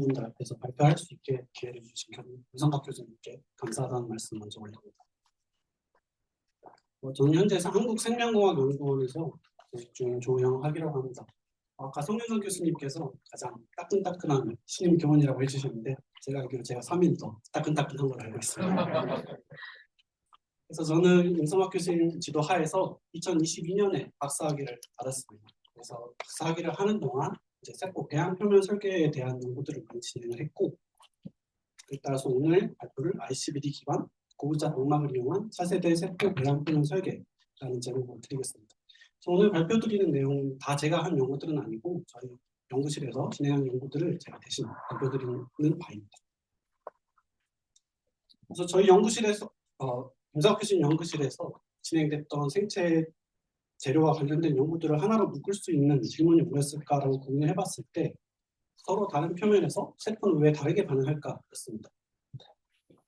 분들 앞에서 발표할 수 있게 기회를 주신 윤성박 교수님께 감사하다는 말씀 먼저 올립니다. 저는 현재 한국생명공학연구원에서 재직 중인 조영학이라고 합니다. 아까 송윤선 교수님께서 가장 따끈따끈한 신임 교원이라고 해주셨는데 제가 알기로 제가 3일 더 따끈따끈한 걸 알고 있습니다. 그래서 저는 윤성학 교수님 지도하에서 2022년에 박사학위를 받았습니다. 그래서 박사학위를 하는 동안 이제 세포 배양 표면 설계에 대한 연구들을 많이 진행을 했고, 그에 따라서 오늘 발표를 ICBD 기반 고부자 망막을 이용한 차세대 세포 배양 표면 설계라는 제목으로 드리겠습니다. 오늘 발표드리는 내용은 다 제가 한 연구들은 아니고 저희 연구실에서 진행한 연구들을 제가 대신 발표드리는 바입니다. 그래서 저희 연구실에서 윤성학 교수님 연구실에서 진행됐던 생체 재료와 관련된 연구들을 하나로 묶을 수 있는 질문이 뭐였을까라고 고민을 해봤을 때 서로 다른 표면에서 세포는 왜 다르게 반응할까였습니다.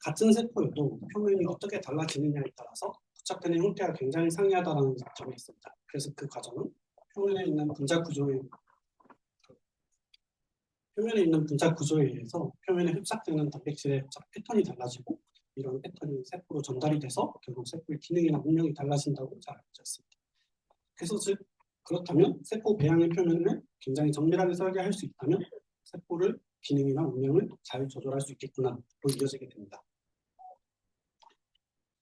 같은 세포여도 표면이 어떻게 달라지느냐에 따라서 부착되는 형태가 굉장히 상이하다는 점이 있습니다. 그래서 그 과정은 표면에 있는 분자 구조에 의해서 표면에 흡착되는 단백질의 흡착 패턴이 달라지고 이런 패턴이 세포로 전달이 돼서 결국 세포의 기능이나 운명이 달라진다고 잘 알려져 있습니다. 그래서 그렇다면 세포 배양의 표면을 굉장히 정밀하게 설계할 수 있다면 세포를 기능이나 운명을 잘 조절할 수 있겠구나로 이어지게 됩니다.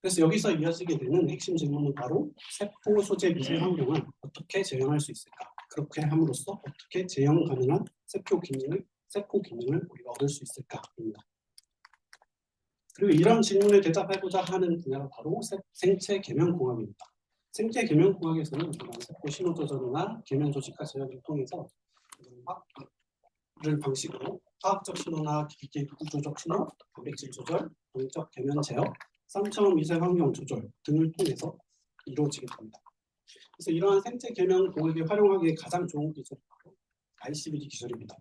그래서 여기서 이어지게 되는 핵심 질문은 바로 세포 소재 미세 환경을 어떻게 재현할 수 있을까? 그렇게 함으로써 어떻게 재현 가능한 세포 기능을 우리가 얻을 수 있을까입니다. 그리고 이런 질문에 대답해보자 하는 분야가 바로 생체 계면공학입니다. 생체 계면공학에서는 이런 세포 신호 조절이나 계면 조직화 제어를 통해서 화학을 방식으로 화학적 신호나 기계 구조적 신호, 단백질 조절, 동적 계면 제어, 3차원 미세 환경 조절 등을 통해서 이루어지게 됩니다. 그래서 이러한 생체 계면 공학에 활용하기에 가장 좋은 기술이 바로 ICBD 기술입니다.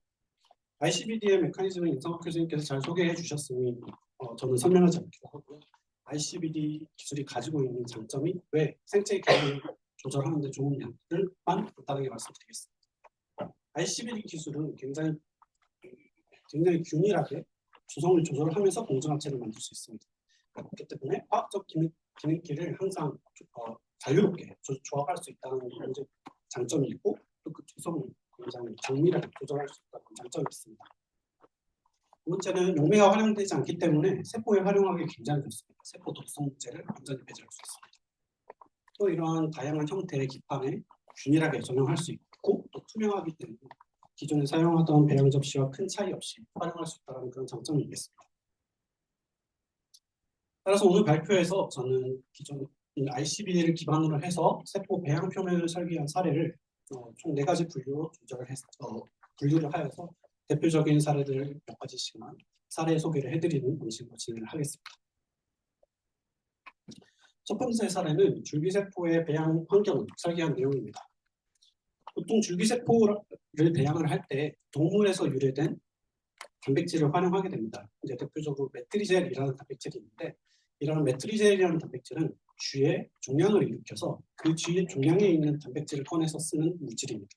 ICBD의 메커니즘을 윤성학 교수님께서 잘 소개해 주셨으니 저는 설명하지 않기로 하고요. ICBD 기술이 가지고 있는 장점이 왜 생체 계면을 조절하는 데 좋으냐를 간단하게 말씀드리겠습니다. ICBD 기술은 굉장히 균일하게 구성을 조절하면서 공정합체를 만들 수 있습니다. 그렇기 때문에 화학적 기능끼를 항상 자유롭게 조합할 수 있다는 장점이 있고 또 그 구성을 굉장히 정밀하게 조절할 수 있다는 장점이 있습니다. 두 번째는 용매가 활용되지 않기 때문에 세포에 활용하기 굉장히 좋습니다. 세포 독성 문제를 완전히 배제할 수 있습니다. 또 이러한 다양한 형태의 기판에 균일하게 적용할 수 있고 또 투명하기 때문에 기존에 사용하던 배양 접시와 큰 차이 없이 활용할 수 있다는 그런 장점이 있겠습니다. 따라서 오늘 발표에서 저는 기존 ICBD를 기반으로 해서 세포 배양 표면을 설계한 사례를 총 4가지 분류를 하여서 대표적인 사례들 몇 가지씩만 사례 소개를 해드리는 방식으로 진행을 하겠습니다. 첫 번째 사례는 줄기세포의 배양 환경을 설계한 내용입니다. 보통 줄기세포를 배양을 할 때 동물에서 유래된 단백질을 활용하게 됩니다. 이제 대표적으로 메트리젤이라는 단백질이 있는데 이런 메트리젤이라는 단백질은 쥐의 종양을 일으켜서 그 쥐의 종양에 있는 단백질을 꺼내서 쓰는 물질입니다.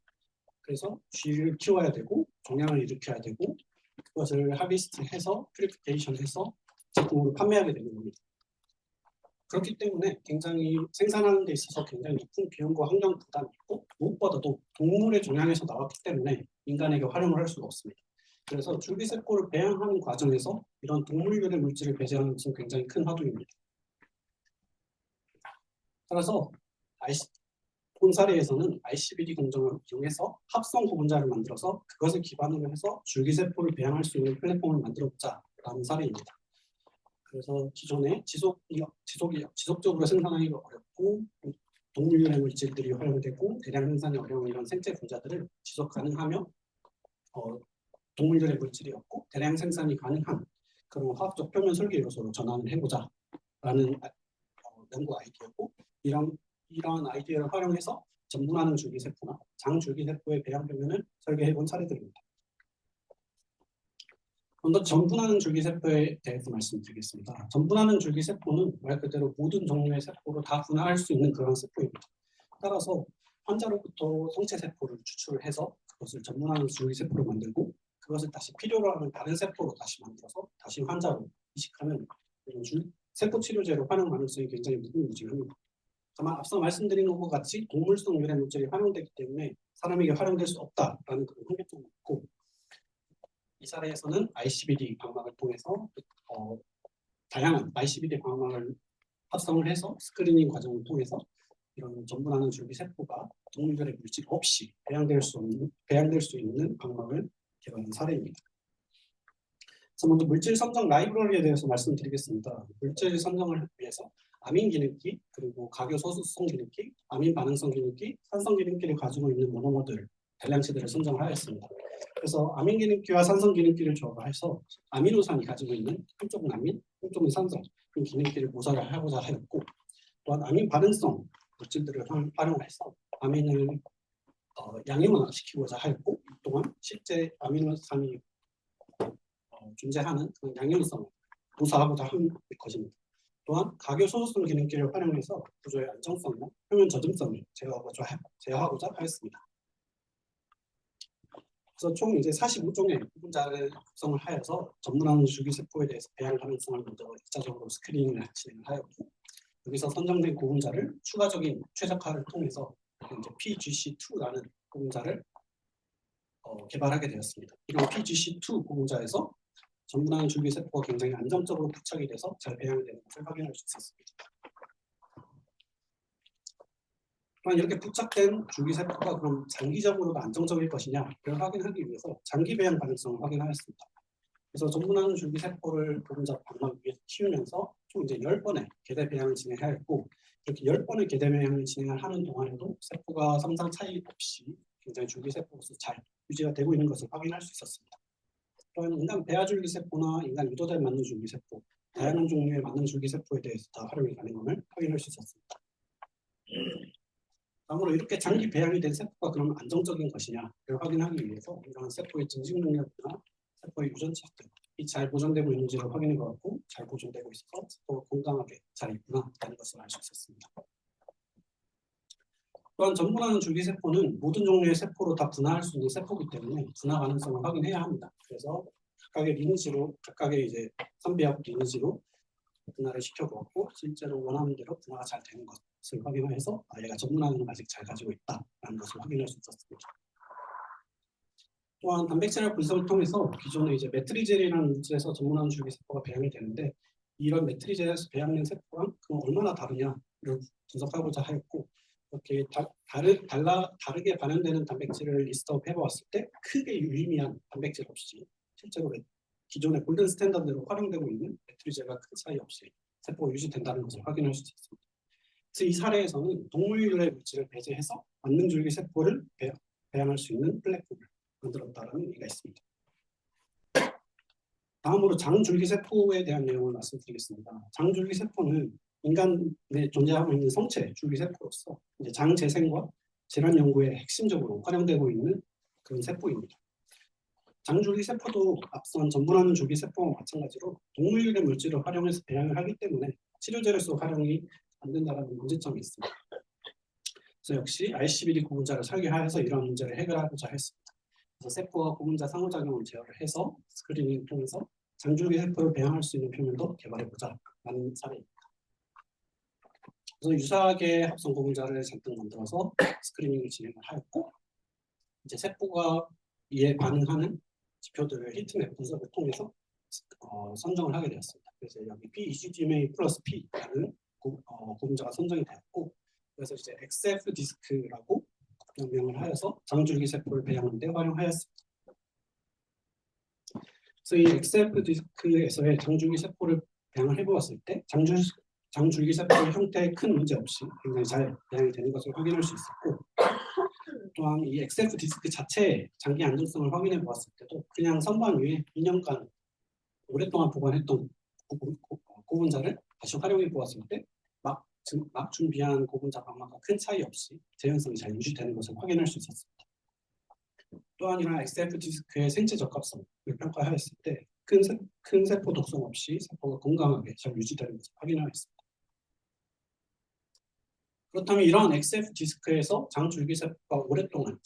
그래서 쥐를 키워야 되고 종양을 일으켜야 되고 그것을 하비스트해서 퓨리피케이션해서 제품으로 판매하게 되는 겁니다. 그렇기 때문에 굉장히 생산하는 데 있어서 굉장히 높은 비용과 환경 부담이 있고 무엇보다도 동물의 종양에서 나왔기 때문에 인간에게 활용을 할 수가 없습니다. 그래서 줄기세포를 배양하는 과정에서 이런 동물류의 물질을 배제하는 것은 굉장히 큰 화두입니다. 따라서 본 사례에서는 ICBD 공정을 이용해서 합성 고분자를 만들어서 그것을 기반으로 해서 줄기세포를 배양할 수 있는 플랫폼을 만들어보자라는 사례입니다. 그래서 기존에 지속적으로 생산하기가 어렵고 동물유해 물질들이 활용되고 대량 생산이 어려운 이런 생체 분자들을 지속 가능하며 동물들의 물질이 없고 대량 생산이 가능한 그런 화학적 표면 설계 요소로 전환을 해보자라는 연구 아이디어고 이런 아이디어를 활용해서 전분하는 줄기세포나 장줄기세포의 배양 표면을 설계해본 사례들입니다. 먼저 전분하는 줄기세포에 대해서 말씀드리겠습니다. 전분하는 줄기세포는 말 그대로 모든 종류의 세포로 다 분할할 수 있는 그런 세포입니다. 따라서 환자로부터 성체세포를 추출을 해서 그것을 전분하는 줄기세포로 만들고 그것을 다시 필요로 하는 다른 세포로 다시 만들어서 다시 환자로 이식하는 이런 세포 치료제로 활용 가능성이 굉장히 무궁무진합니다. 다만 앞서 말씀드린 것과 같이 동물성 유래 물질이 활용되기 때문에 사람에게 활용될 수 없다라는 그런 한계점이 있고, 이 사례에서는 ICBD 방막을 통해서 다양한 ICBD 방막을 합성을 해서 스크리닝 과정을 통해서 이런 전분하는 줄기 세포가 동물들의 물질 없이 배양될 수 있는 방막을 개발한 사례입니다. 그래서 먼저 물질 선정 라이브러리에 대해서 말씀드리겠습니다. 물질 선정을 위해서 아민 기능기, 그리고 가교 소수성 기능기, 아민 반응성 기능기, 산성 기능기를 가지고 있는 모노머들 대량치들을 선정하였습니다. 그래서 아민 기능기와 산성 기능기를 조합해서 아미노산이 가지고 있는 한쪽은 아민, 한쪽은 산성 그 기능기를 모사를 하고자 하였고, 또한 아민 반응성 물질들을 활용해서 아민을 양이온화시키고자 하였고, 또한 실제 아미노산이 존재하는 그 양이온성을 모사하고자 한 것입니다. 또한 가교 소수성 기능기를 활용해서 구조의 안정성과 표면 젖음성을 제어하고자 하였습니다. 그래서 총 이제 45종의 구분자를 구성을 하여서 전문하는 줄기세포에 대해서 배양 가능성을 먼저 1차적으로 스크리닝을 진행을 하였고, 여기서 선정된 구분자를 추가적인 최적화를 통해서 이제 PGC2라는 구분자를 개발하게 되었습니다. 이런 PGC2 구분자에서 전분하는 줄기세포가 굉장히 안정적으로 부착이 돼서 잘 배양이 되는 것을 확인할 수 있었습니다. 또한 이렇게 부착된 줄기세포가 그럼 장기적으로도 안정적일 것이냐를 확인하기 위해서 장기 배양 가능성을 확인하였습니다. 그래서 전분하는 줄기세포를 구분자 방막 위에 키우면서 총 이제 10번의 계대 배양을 진행하였고, 이렇게 10번의 계대 배양을 진행을 하는 동안에도 세포가 성장 차이 없이 굉장히 줄기세포로서 잘 유지가 되고 있는 것을 확인할 수 있었습니다. 또한 인간 배아줄기세포나 인간 유도된 맞는 줄기세포, 다양한 종류의 맞는 줄기세포에 대해서 다 활용이 가능함을 확인할 수 있었습니다. 다음으로 이렇게 장기 배양이 된 세포가 그러면 안정적인 것이냐를 확인하기 위해서 이러한 세포의 증식 능력이나 세포의 유전체들이 잘 보존되고 있는지를 확인해 보았고, 잘 보존되고 있어서 세포가 건강하게 잘 있구나라는 것을 알 수 있었습니다. 또한 전분하는 줄기세포는 모든 종류의 세포로 다 분화할 수 있는 세포이기 때문에 분화 가능성을 확인해야 합니다. 그래서 각각의 이제 선비하고 리니지로 분화를 시켜보았고, 실제로 원하는 대로 분화가 잘 되는 것을 확인해서 얘가 전분하는 걸 아직 잘 가지고 있다라는 것을 확인할 수 있었습니다. 또한 단백질학 분석을 통해서 기존의 이제 메트리젤이라는 물질에서 전분하는 줄기세포가 배양이 되는데, 이런 메트리젤에서 배양된 세포랑 그럼 얼마나 다르냐를 분석하고자 하였고, 이렇게 다르게 반응되는 단백질을 리스트업 해보았을 때 크게 유의미한 단백질 없이 실제로 기존의 골든 스탠다드로 활용되고 있는 메트리젤과 큰 차이 없이 세포가 유지된다는 것을 확인할 수 있습니다. 그래서 이 사례에서는 동물유래 물질을 배제해서 만능줄기 세포를 배양할 수 있는 플랫폼을 만들었다는 의미가 있습니다. 다음으로 장줄기세포에 대한 내용을 말씀드리겠습니다. 장줄기세포는 인간에 존재하고 있는 성체 줄기세포로서 이제 장 재생과 질환 연구에 핵심적으로 활용되고 있는 그런 세포입니다. 장줄기세포도 앞선 전분하는 줄기세포와 마찬가지로 동물유래 물질을 활용해서 배양을 하기 때문에 치료제로서 활용이 안 된다는 문제점이 있습니다. 그래서 역시 ICBD 구분자를 설계하여서 이런 문제를 해결하고자 했습니다. 그래서 세포와 구분자 상호작용을 제어를 해서 스크리닝을 통해서 장줄기세포를 배양할 수 있는 표면도 개발해보자 라는 사례입니다. 그래서 유사하게 합성 구분자를 잔뜩 만들어서 스크리닝을 진행을 하였고, 이제 세포가 이에 반응하는 지표들을 히트맵 분석을 통해서 선정을 하게 되었습니다. 그래서 여기 PECDMA 플러스 P라는 구분자가 선정이 되었고, 그래서 이제 XF 디스크라고 명명을 하여서 장줄기 세포를 배양하는 데 활용하였습니다. 그래서 이 XF 디스크에서의 장줄기 세포를 배양을 해보았을 때 장줄기 세포의 형태에 큰 문제 없이 굉장히 잘 배양이 되는 것을 확인할 수 있었고, 또한 이 XF 디스크 자체의 장기 안정성을 확인해 보았을 때도 그냥 선반 위에 2년간 오랫동안 보관했던 고분자를 다시 활용해 보았을 때 막 준비한 고분자 방막과 큰 차이 없이 재현성이 잘 유지되는 것을 확인할 수 있었습니다. 또한 이런 XF 디스크의 생체 적합성을 평가하였을 때 큰 세포 독성 없이 세포가 건강하게 잘 유지되는 것을 확인하였습니다. 그렇다면 이러한 XF 디스크에서 장줄기세포가 오랫동안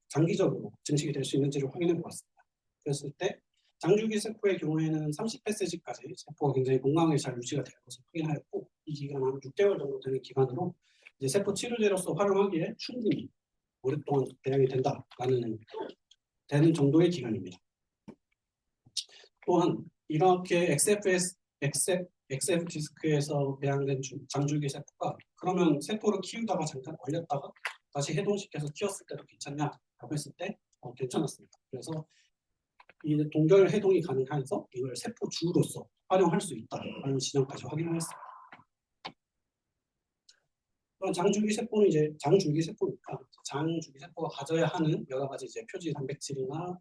장기적으로 증식이 될 수 있는지를 확인해 보았습니다. 그랬을 때 장주기 세포의 경우에는 30배세지까지 세포가 굉장히 건강하게 잘 유지가 되는 것을 확인하였고, 이 기간은 한 6개월 정도 되는 기간으로 이제 세포 치료제로서 활용하기에 충분히 오랫동안 배양이 되는 정도의 기간입니다. 또한 이렇게 XF 디스크에서 배양된 장줄기 세포가 그러면 세포를 키우다가 잠깐 걸렸다가 다시 해동시켜서 키웠을 때도 괜찮냐라고 했을 때 괜찮았습니다. 그래서 이 동결 해동이 가능해서 이걸 세포주로서 활용할 수 있다는 지점까지 확인하였습니다. 장줄기 세포는 이제 장줄기 세포니까 장줄기 세포가 가져야 하는 여러 가지 이제 표지 단백질이나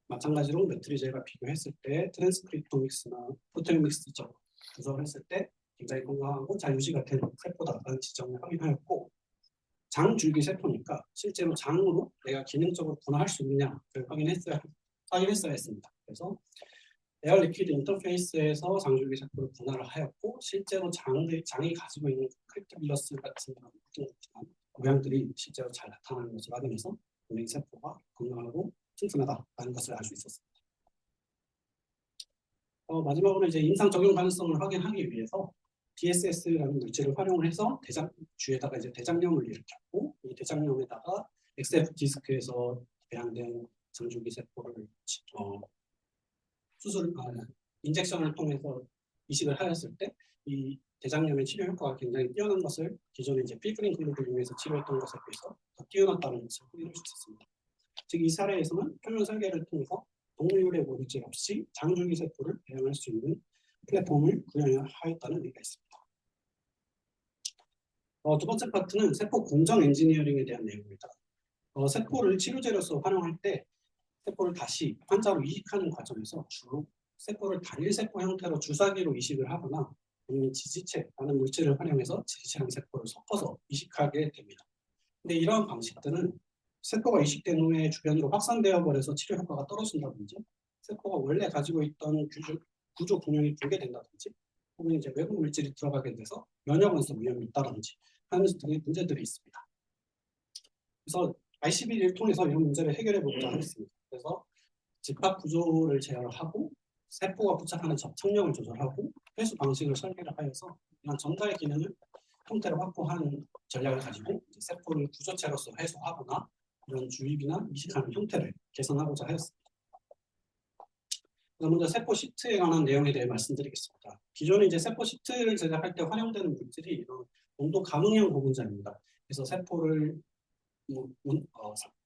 마찬가지로 매트리제가 비교했을 때 트랜스크립토믹스나 프로테오믹스적 분석을 했을 때 굉장히 건강하고 잘 유지가 되는 세포다라는 지점을 확인하였고, 장줄기 세포니까 실제로 장으로 내가 기능적으로 분화할 수 있느냐를 확인했어야 했습니다. 그래서 에어 리퀴드 인터페이스에서 장줄기 세포를 분할을 하였고, 실제로 장이 가지고 있는 크립토빌러스 같은 모양들이 실제로 잘 나타나는 것을 확인해서 분명히 세포가 건강하고 튼튼하다라는 것을 알 수 있었습니다. 마지막으로 이제 임상 적용 가능성을 확인하기 위해서 DSS라는 물질을 활용을 해서 주에다가 이제 대장염을 일으켰고, 이 대장염에다가 XF 디스크에서 배양된 장줄기 세포를 인젝션을 통해서 이식을 하였을 때 이 대장염의 치료 효과가 굉장히 뛰어난 것을 기존에 이제 필그린 글루를 이용해서 치료했던 것에 비해서 더 뛰어났다는 것을 확인할 수 있었습니다. 즉 이 사례에서는 표면 설계를 통해서 동물의 모질질 없이 장줄기 세포를 배양할 수 있는 플랫폼을 구현하였다는 의미가 있습니다. 두 번째 파트는 세포 공정 엔지니어링에 대한 내용입니다. 세포를 치료제로서 활용할 때 세포를 다시 환자로 이식하는 과정에서 주로 세포를 단일세포 형태로 주사기로 이식을 하거나 아니면 지지체라는 물질을 활용해서 지지체랑 세포를 섞어서 이식하게 됩니다. 근데 이러한 방식들은 세포가 이식된 후에 주변으로 확산되어 버려서 치료 효과가 떨어진다든지, 세포가 원래 가지고 있던 구조 균형이 붕괴된다든지, 혹은 이제 외부 물질이 들어가게 돼서 면역 원소 위험이 있다든지 하는 등의 문제들이 있습니다. 그래서 ICBD를 통해서 이런 문제를 해결해 보고자 했습니다. 그래서 집합 구조를 제어하고 세포가 부착하는 접착력을 조절하고 회수 방식을 설계를 하여서 이런 전달 기능을 형태를 확보하는 전략을 가지고 세포를 구조체로서 회수하거나 이런 주입이나 이식하는 형태를 개선하고자 하였습니다. 먼저 세포 시트에 관한 내용에 대해 말씀드리겠습니다. 기존에 이제 세포 시트를 제작할 때 활용되는 물질이 이런 온도 감응형 보분자입니다. 그래서 세포를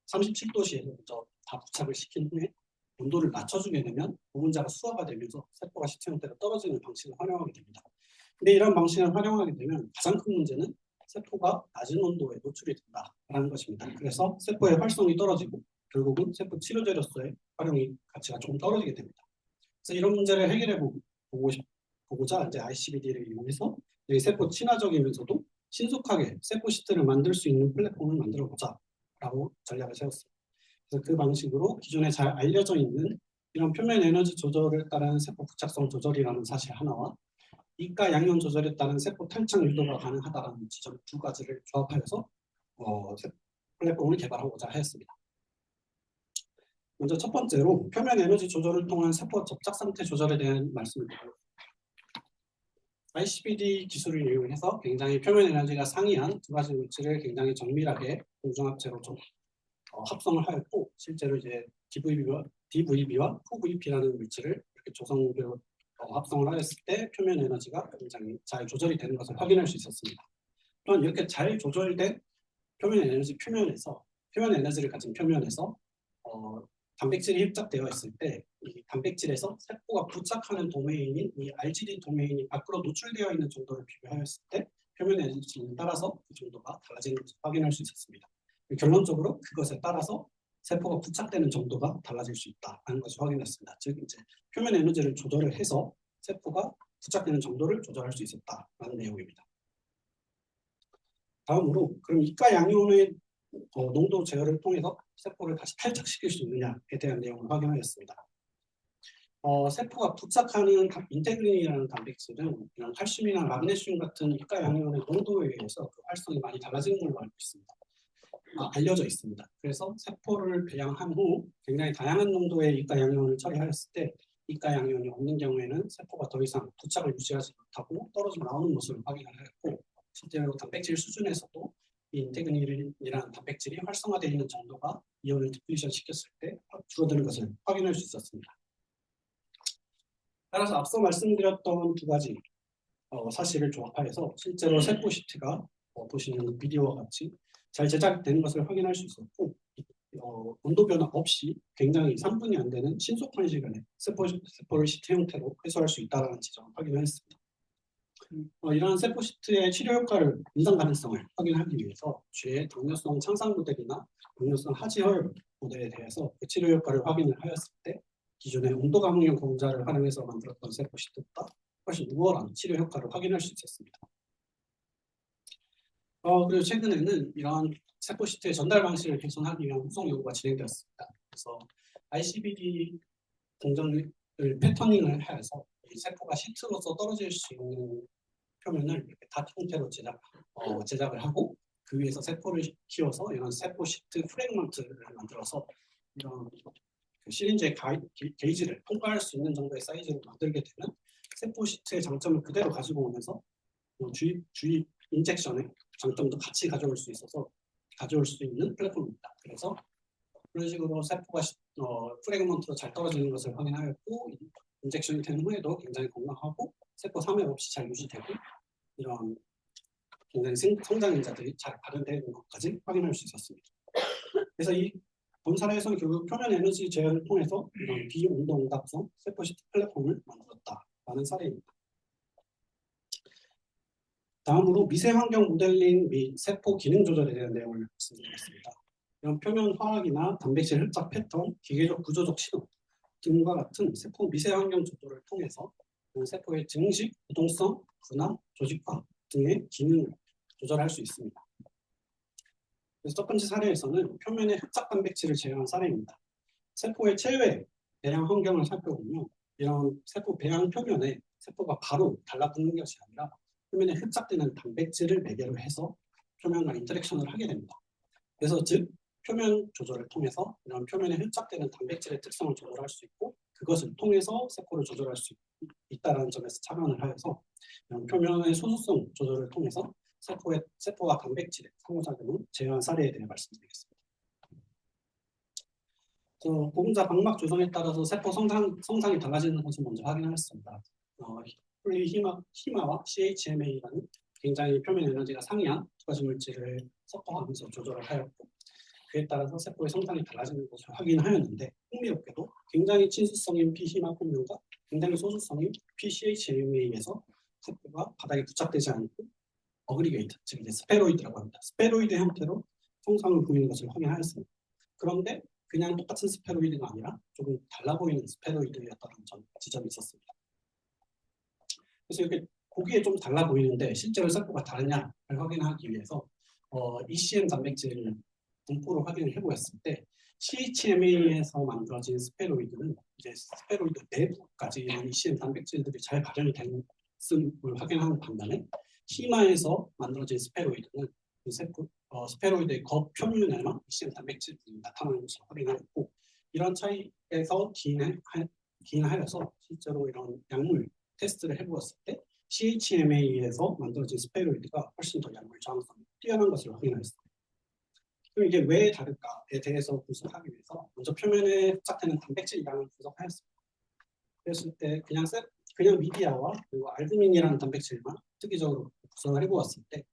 37도씨에 먼저 다 부착을 시킨 후에 온도를 낮춰주게 되면 보분자가 수화가 되면서 세포가 시트 형태가 떨어지는 방식을 활용하게 됩니다. 근데 이런 방식을 활용하게 되면 가장 큰 문제는 세포가 낮은 온도에 노출이 된다라는 것입니다. 그래서 세포의 활성이 떨어지고 결국은 세포 치료제로서의 활용이 가치가 조금 떨어지게 됩니다. 그래서 이런 문제를 해결해 보고자 이제 ICBD를 이용해서 세포 친화적이면서도 신속하게 세포 시트를 만들 수 있는 플랫폼을 만들어 보자라고 전략을 세웠습니다. 그래서 그 방식으로 기존에 잘 알려져 있는 이런 표면 에너지 조절을 따른 세포 부착성 조절이라는 사실 하나와 이가 양면 조절에 따른 세포 탈착 유도가 가능하다는 지점 두 가지를 조합하여서 플랫폼을 개발하고자 하였습니다. 먼저 첫 번째로 표면 에너지 조절을 통한 세포 접착 상태 조절에 대한 말씀을 드리겠습니다. ICBD 기술을 이용해서 굉장히 표면 에너지가 상이한 두 가지 물질을 굉장히 정밀하게 공정합체로 좀 합성을 하였고, 실제로 이제 DVB와 PVP라는 물질을 이렇게 조성되어 합성을 하였을 때 표면 에너지가 굉장히 잘 조절이 되는 것을 확인할 수 있었습니다. 또한 이렇게 잘 조절된 표면 에너지를 가진 표면에서 단백질이 흡착되어 있을 때 이 단백질에서 세포가 부착하는 도메인인 이 RGD 도메인이 밖으로 노출되어 있는 정도를 비교하였을 때 표면 에너지에 따라서 그 정도가 달라지는 것을 확인할 수 있었습니다. 결론적으로 그것에 따라서 세포가 부착되는 정도가 달라질 수 있다는 것을 확인했습니다. 즉 이제 표면 에너지를 조절을 해서 세포가 부착되는 정도를 조절할 수 있었다라는 내용입니다. 다음으로 그럼 이가 양이온의 농도 제어를 통해서 세포를 다시 탈착시킬 수 있느냐에 대한 내용을 확인하였습니다. 세포가 부착하는 인테그린이라는 단백질은 이런 칼슘이나 마그네슘 같은 이가 양이온의 농도에 의해서 그 활성이 많이 달라지는 걸로 알고 있습니다. 알려져 있습니다. 그래서 세포를 배양한 후 굉장히 다양한 농도의 이가 양이온을 처리하였을 때 이가 양이온이 없는 경우에는 세포가 더 이상 부착을 유지하지 못하고 떨어져 나오는 모습을 확인하였고, 실제로 단백질 수준에서도 이 인테그린이라는 단백질이 활성화되어 있는 정도가 이온을 디플리션 시켰을 때 줄어드는 것을 확인할 수 있었습니다. 따라서 앞서 말씀드렸던 두 가지 사실을 조합하여서 실제로 세포 시트가 보시는 비디오와 같이 잘 제작되는 것을 확인할 수 있었고, 온도 변화 없이 굉장히 3분이 안 되는 신속한 시간에 세포를 시트 형태로 회수할 수 있다는 지점을 확인했습니다. 이러한 세포 시트의 치료 효과를 인상 가능성을 확인하기 위해서 쥐의 당뇨성 창상 모델이나 당뇨성 하지혈 모델에 대해서 그 치료 효과를 확인을 하였을 때 기존의 온도 감응형 공자를 활용해서 만들었던 세포 시트보다 훨씬 우월한 치료 효과를 확인할 수 있었습니다. 그리고 최근에는 이러한 세포 시트의 전달 방식을 개선하기 위한 후속 연구가 진행되었습니다. 그래서 ICBD 공정을 패터닝을 하여서 이 세포가 시트로서 떨어질 수 있는 표면을 이렇게 닷 형태로 제작을 하고, 그 위에서 세포를 키워서 이런 세포 시트 프래그먼트를 만들어서 이런 그 시린지의 게이지를 통과할 수 있는 정도의 사이즈로 만들게 되면 세포 시트의 장점을 그대로 가지고 오면서 주입 인젝션의 장점도 같이 가져올 수 있는 플랫폼입니다. 그래서 그런 식으로 세포가 프래그먼트로 잘 떨어지는 것을 확인하였고, 인젝션이 된 후에도 굉장히 건강하고 세포 삼회 없이 잘 유지되고 이런 굉장히 성장 인자들이 잘 발현되는 것까지 확인할 수 있었습니다. 그래서 이 본 사례에서는 결국 표면 에너지 제어를 통해서 이런 비온도 응답성 세포 시트 플랫폼을 만들었다라는 사례입니다. 다음으로 미세 환경 모델링 및 세포 기능 조절에 대한 내용을 말씀드리겠습니다. 이런 표면 화학이나 단백질 흡착 패턴, 기계적 구조적 신호 등과 같은 세포 미세 환경 조절을 통해서 세포의 증식, 유동성, 분화, 조직화 등의 기능을 조절할 수 있습니다. 그래서 첫 번째 사례에서는 표면의 흡착 단백질을 제어한 사례입니다. 세포의 체외 배양 환경을 살펴보면 이런 세포 배양 표면에 세포가 바로 달라붙는 것이 아니라 표면에 흡착되는 단백질을 매개로 해서 표면과 인터랙션을 하게 됩니다. 그래서 즉 표면 조절을 통해서 이런 표면에 흡착되는 단백질의 특성을 조절할 수 있고, 그것을 통해서 세포를 조절할 수 있다는 점에서 착안을 하여서 이런 표면의 소수성 조절을 통해서 세포와 단백질의 상호작용을 제어한 사례에 대해 말씀드리겠습니다. 보분자 방막 조성에 따라서 세포 성상이 달라지는 것을 먼저 확인하였습니다. 히마와 CHMA라는 굉장히 표면 에너지가 상이한 두 가지 물질을 섞어가면서 조절을 하였고, 그에 따라서 세포의 성장이 달라지는 것을 확인하였는데, 흥미롭게도 굉장히 친수성인 P히마 표면과 굉장히 소수성인 PCHMA에서 세포가 바닥에 부착되지 않고 어그리게이트, 즉 이제 스페로이드라고 합니다. 스페로이드 형태로 성상을 보이는 것을 확인하였습니다. 그런데 그냥 똑같은 스페로이드가 아니라 조금 달라 보이는 스페로이드였다는 지점이 있었습니다. 그래서 이렇게 보기에 좀 달라 보이는데 실제로 세포가 다르냐를 확인하기 위해서 ECM 단백질 분포로 확인을 해보았을 때 CHMA에서 만들어진 스페로이드는 이제 스페로이드 내부까지 이런 ECM 단백질들이 잘 발현이 되는 것을 확인하는 반면에 히마에서 만들어진 스페로이드는 스페로이드의 겉표면에만 ECM 단백질들이 나타나는 것을 확인하였고, 이런 차이에서 기인하여서 실제로 이런 약물 테스트를 해보았을 때 CHMA에서 만들어진 스페로이드가 훨씬 더 약물 저항성이 뛰어난 것을 확인하였습니다. 그럼 이게 왜 다를까에 대해서 분석하기 위해서 먼저 표면에 흡착되는 단백질 양을 분석하였습니다. 그랬을 때 그냥 미디아와 그리고 알부민이라는 단백질만 특이적으로 구성을 해보았을 때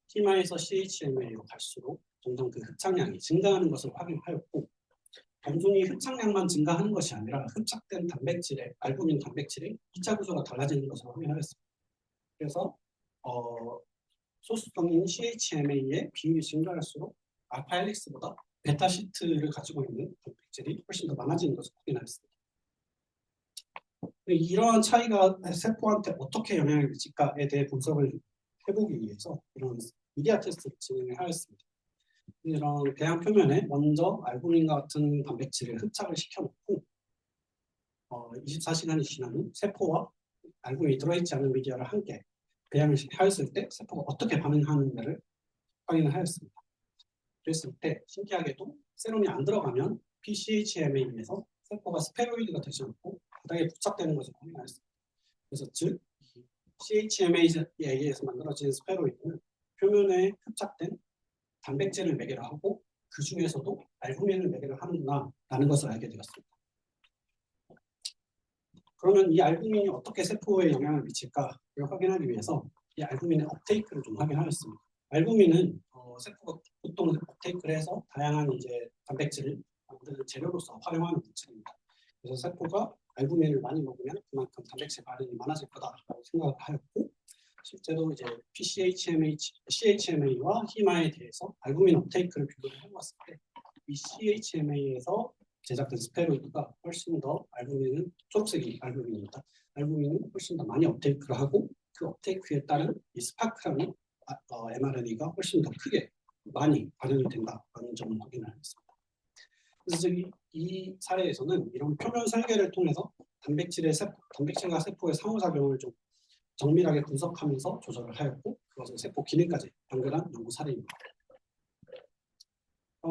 히마에서 CHMA로 갈수록 점점 그 흡착량이 증가하는 것을 확인하였고, 단순히 흡착량만 증가하는 것이 아니라 흡착된 단백질의 알부민 단백질의 2차 구조가 달라지는 것을 확인하였습니다. 그래서 소수성인 CHMA의 비율이 증가할수록 알파 헬릭스보다 베타 시트를 가지고 있는 단백질이 훨씬 더 많아지는 것을 확인하였습니다. 이러한 차이가 세포한테 어떻게 영향을 미칠까에 대해 분석을 해보기 위해서 이런 미디아 테스트를 진행하였습니다. 이런 배양 표면에 먼저 알부민과 같은 단백질을 흡착을 시켜놓고 24시간이 지난 후 세포와 알부민이 들어있지 않은 미디어를 함께 배양을 하였을 때 세포가 어떻게 반응하는지를 확인을 하였습니다. 그랬을 때 신기하게도 세럼이 안 들어가면 PCHMA에서 세포가 스페로이드가 되지 않고 바닥에 부착되는 것을 확인하였습니다. 그래서 즉 CHMA에서 만들어진 스페로이드는 표면에 흡착된 단백질을 매개로 하고 그 중에서도 알부민을 매개로 하는구나라는 것을 알게 되었습니다. 그러면 이 알부민이 어떻게 세포에 영향을 미칠까를 확인하기 위해서 이 알부민의 업테이크를 좀 확인하였습니다. 알부민은 세포가 보통 업테이크를 해서 다양한 이제 단백질을 만드는 재료로서 활용하는 물질입니다. 그래서 세포가 알부민을 많이 먹으면 그만큼 단백질 발현이 많아질 거다라고 생각을 하였고 실제로 이제 CHMA와 히마에 대해서 알부민 업테이크를 비교를 해봤을 때 이 CHMA에서 제작된 스페로이드가 훨씬 더 알부민은 초록색이 알부민입니다. 알부민은 훨씬 더 많이 업테이크를 하고 그 업테이크에 따른 이 스파크라는 mRNA가 훨씬 더 크게 많이 발현이 된다는 점을 확인했습니다. 그래서 이 사례에서는 이런 표면 설계를 통해서 단백질과 세포의 상호작용을 좀 정밀하게 분석하면서 조절을 하였고 그것을 세포 기능까지 연결한 연구 사례입니다.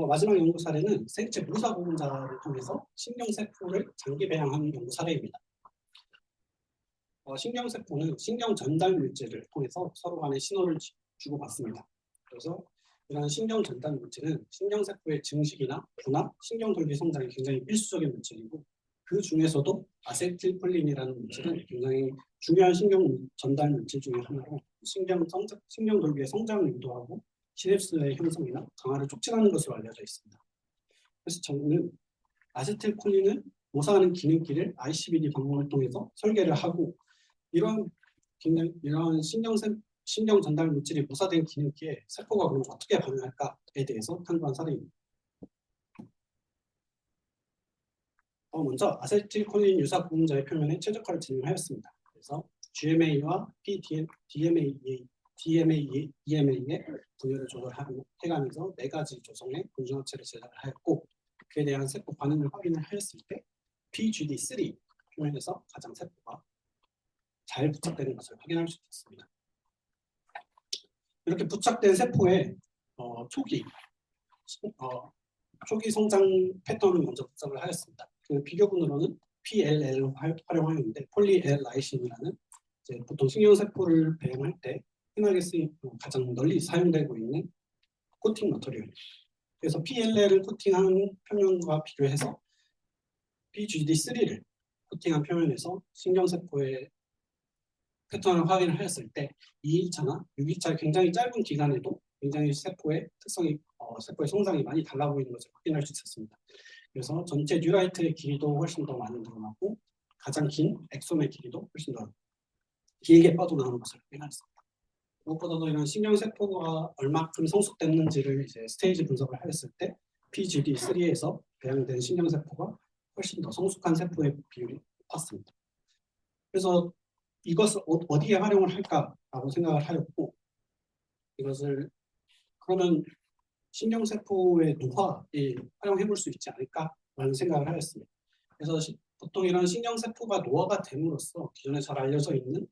마지막 연구 사례는 생체 무사 보험자를 통해서 신경세포를 장기 배양한 연구 사례입니다. 신경세포는 신경 전달 물질을 통해서 서로 간에 신호를 주고받습니다. 그래서 이런 신경 전달 물질은 신경세포의 증식이나 분화, 신경돌기 성장이 굉장히 필수적인 물질이고 그 중에서도 아세틸콜린이라는 물질은 굉장히 중요한 신경 전달 물질 중에 하나로 신경돌기의 성장을 유도하고 시냅스의 형성이나 강화를 촉진하는 것으로 알려져 있습니다. 그래서 저는 아세틸콜린을 모사하는 기능기를 ICBD 방법을 통해서 설계를 하고 이런 신경 전달 물질이 모사된 기능기에 세포가 그럼 어떻게 반응할까에 대해서 탐구한 사례입니다. 먼저 아세틸콜린 유사 보험자의 표면에 최적화를 진행하였습니다. 그래서 GMA와 DMA의 분열을 조절해가면서 4가지 조성의 분중합체를 제작을 하였고 그에 대한 세포 반응을 확인을 하였을 때 PGD3 표면에서 가장 세포가 잘 부착되는 것을 확인할 수 있습니다. 이렇게 부착된 세포의 초기 성장 패턴을 먼저 분석을 하였습니다. 그 비교분으로는 PLL을 활용하였는데 폴리 L 라이신이라는 보통 신경세포를 배양할 때 흔하게 가장 널리 사용되고 있는 코팅 머터리얼. 그래서 PLL을 코팅한 표면과 비교해서 PGD3를 코팅한 표면에서 신경세포의 패턴을 확인을 하였을 때 2일차나 6일차 굉장히 짧은 기간에도 굉장히 세포의 성장이 많이 달라 보이는 것을 확인할 수 있었습니다. 그래서 전체 뉴라이트의 길이도 훨씬 더 많이 늘어나고 가장 긴 엑솜의 길이도 훨씬 더 길게 뻗어나오는 것을 확인했습니다. 무엇보다도 이런 신경세포가 얼마큼 성숙됐는지를 이제 스테이지 분석을 하였을 때 PGD3에서 배양된 신경세포가 훨씬 더 성숙한 세포의 비율이 높았습니다. 그래서 이것을 어디에 활용을 할까라고 생각을 하였고 이것을 그러면 신경세포의 노화에 활용해 볼 수 있지 않을까라는 생각을 하였습니다. 그래서 보통 이런 신경세포가 노화가 됨으로써 기존에 잘 알려져 있는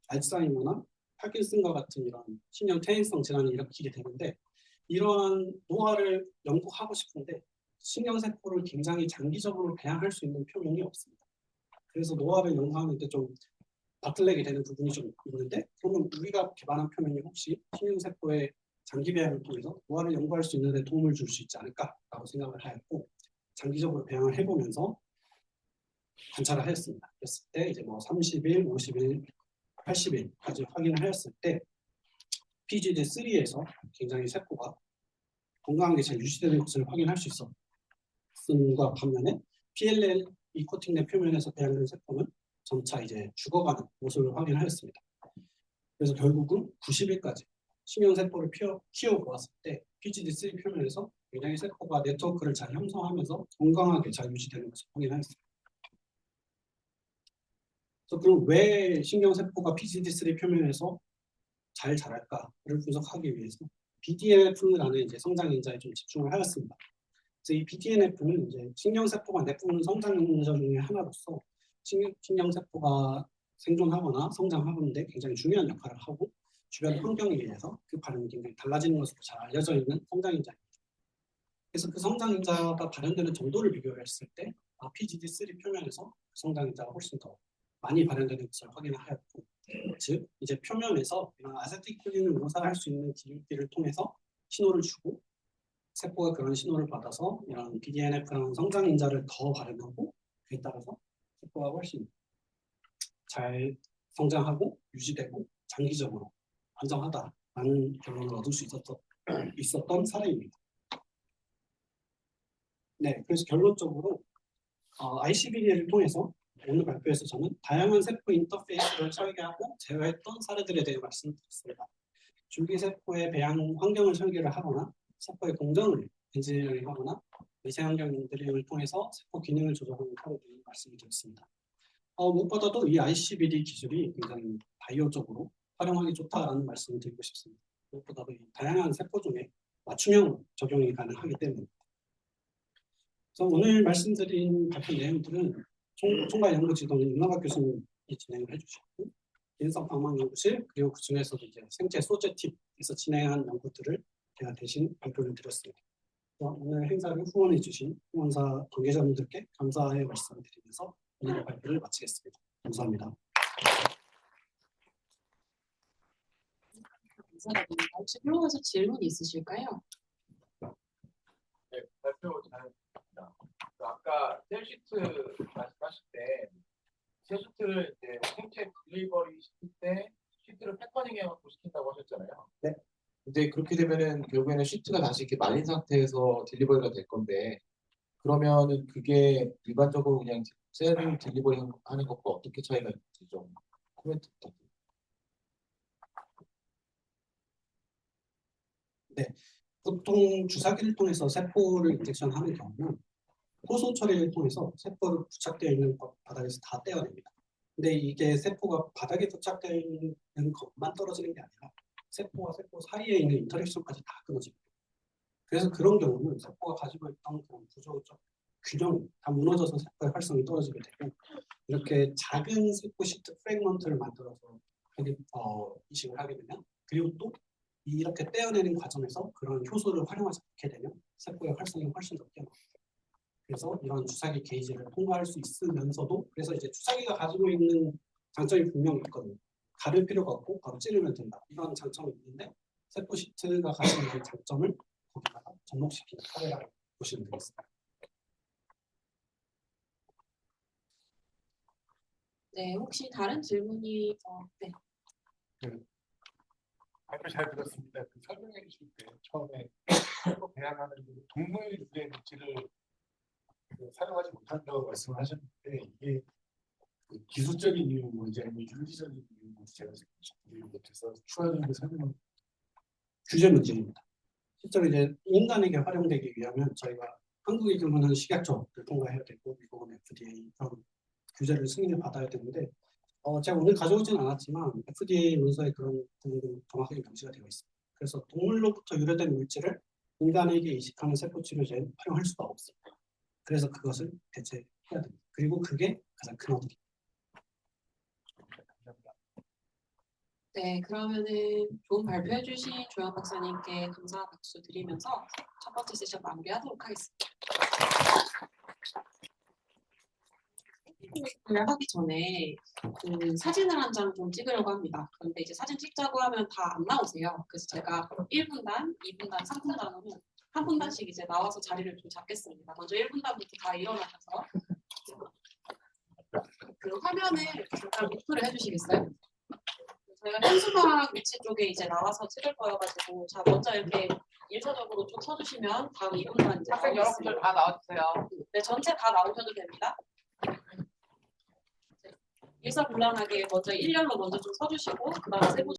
알츠하이머나 파킨슨과 같은 이런 신경 퇴행성 질환이 일으키게 되는데 이러한 노화를 연구하고 싶은데 신경세포를 굉장히 장기적으로 배양할 수 있는 표면이 없습니다. 그래서 노화를 연구하는데 좀 바틀렉이 되는 부분이 좀 있는데 그러면 우리가 개발한 표면이 혹시 신경세포의 장기 배양을 통해서 노화를 연구할 수 있는 데 도움을 줄 수 있지 않을까라고 생각을 하였고 장기적으로 배양을 해보면서 관찰을 하였습니다. 그랬을 때 이제 30일, 50일, 80일까지 확인을 하였을 때 PGD3에서 굉장히 세포가 건강하게 잘 유지되는 것을 확인할 수 있었음과 반면에 PLL 이 코팅된 표면에서 배양된 세포는 점차 이제 죽어가는 모습을 확인하였습니다. 그래서 결국은 90일까지 신경세포를 키워보았을 때 PGD3 표면에서 굉장히 세포가 네트워크를 잘 형성하면서 건강하게 잘 유지되는 것을 확인하였습니다. 그래서 그럼 왜 신경세포가 PGD3 표면에서 잘 자랄까를 분석하기 위해서 BDNF라는 이제 성장인자에 좀 집중을 하였습니다. 그래서 이 BDNF는 이제 신경세포가 내뿜는 성장인자 중에 하나로서 신경세포가 생존하거나 성장하는데 굉장히 중요한 역할을 하고 주변 환경에 의해서 그 반응이 굉장히 달라지는 것으로 잘 알려져 있는 성장인자입니다. 그래서 그 성장인자가 발현되는 정도를 비교했을 때 PGD3 표면에서 성장인자가 훨씬 더 많이 발현되는 것을 확인하였고, 즉 이제 표면에서 이런 아세틸콜린을 묘사할 수 있는 기울기를 통해서 신호를 주고 세포가 그런 신호를 받아서 이런 BDNF라는 성장인자를 더 발현하고 그에 따라서 세포가 훨씬 잘 성장하고 유지되고 장기적으로 안정하다라는 결론을 얻을 수 있었던 사례입니다. 네, 그래서 결론적으로 ICBD를 통해서 오늘 발표에서 저는 다양한 세포 인터페이스를 설계하고 제어했던 사례들에 대해 말씀드렸습니다. 줄기세포의 배양 환경을 설계를 하거나 세포의 공정을 엔지니어링하거나 미세환경 인테리어를 통해서 세포 기능을 조절하는 사례들을 말씀을 드렸습니다. 무엇보다도 이 ICBD 기술이 굉장히 바이오적으로 활용하기 좋다라는 말씀을 드리고 싶습니다. 무엇보다도 이 다양한 세포 중에 맞춤형 적용이 가능하기 때문입니다. 그래서 오늘 말씀드린 발표 내용들은 총괄 연구지도는 윤나박 교수님이 진행을 해주셨고, 인성방망연구실 그리고 그 중에서도 이제 생체 소재 팁에서 진행한 연구들을 제가 대신 발표를 드렸습니다. 오늘 행사를 후원해주신 후원사 관계자분들께 감사의 말씀을 드리면서 오늘 발표를 마치겠습니다. 감사합니다. 감사합니다. 혹시 플로어에서 질문 있으실까요? 네, 발표 잘했습니다. 아까 셀시트 말씀하실 때 셀시트를 이제 생체 딜리버리 시킬 때 시트를 패커닝 해갖고 시킨다고 하셨잖아요. 네. 근데 그렇게 되면은 결국에는 시트가 다시 이렇게 말린 상태에서 딜리버리가 될 건데, 그러면은 그게 일반적으로 그냥 셀 딜리버리 하는 것과 어떻게 차이가 있는지 좀 코멘트 부탁드립니다. 네, 보통 주사기를 통해서 세포를 인젝션하는 경우는 호소 처리를 통해서 세포를 부착되어 있는 바닥에서 다 떼어냅니다. 근데 이게 세포가 바닥에 부착되어 있는 것만 떨어지는 게 아니라 세포와 세포 사이에 있는 인터랙션까지 다 끊어집니다. 그래서 그런 경우는 세포가 가지고 있던 그런 구조적 균형이 다 무너져서 세포의 활성이 떨어지게 되고, 이렇게 작은 세포 시트 프래그먼트를 만들어서 이식을 하게 되면, 그리고 또 이렇게 떼어내는 과정에서 그런 효소를 활용하지 않게 되면 세포의 활성이 훨씬 더 뛰어납니다. 그래서 이런 주사기 게이지를 통과할 수 있으면서도, 그래서 이제 주사기가 가지고 있는 장점이 분명히 있거든요. 가릴 필요가 없고 바로 찌르면 된다, 이런 장점이 있는데, 세포 시트가 가지고 있는 장점을 거기다가 접목시키는 사례라고 보시면 되겠습니다. 네, 혹시 다른 질문이 네. 발표 잘 들었습니다. 그 설명해 주실 때 처음에 배양하는 동물 유해 물질을 사용하지 못한다고 말씀을 하셨는데, 이게 그 기술적인 이유인지 아니면 윤리적인 이유인지 제가 이해를 못해서 추가적인 설명을. 규제 문제입니다. 실제로 이제 인간에게 활용되기 위하면 저희가 한국의 경우는 식약처를 통과해야 되고 미국은 FDA 그런 규제를 승인을 받아야 되는데, 제가 오늘 가져오지는 않았지만 FDA 문서에 그런 부분도 정확하게 명시가 되어 있습니다. 그래서 동물로부터 유래된 물질을 인간에게 이식하는 세포 치료제에 활용할 수가 없습니다. 그래서 그것을 대체해야 됩니다. 그리고 그게 가장 큰 어드입니다. 네, 그러면은 좋은 발표해주신 조영 박사님께 감사 박수 드리면서 첫 번째 세션 마무리하도록 하겠습니다. 하기 전에 그 사진을 한 장 좀 찍으려고 합니다. 그런데 이제 사진 찍자고 하면 다 안 나오세요. 그래서 제가 1분단, 2분단, 3분단으로 한 분단씩 이제 나와서 자리를 좀 잡겠습니다. 먼저 1분단부터 다 일어나셔서 그 화면을 잠깐 리플을 해주시겠어요? 저희가 현수막 위치 쪽에 이제 나와서 찍을 거여가지고, 자 먼저 이렇게 일차적으로 쭉 서주시면 다음 2분단 이제 학생 여러분들 다 나와주세요. 네, 전체 다 나오셔도 됩니다. 일사불란하게 먼저 일렬로 먼저 좀 서주시고, 그 다음에 세 분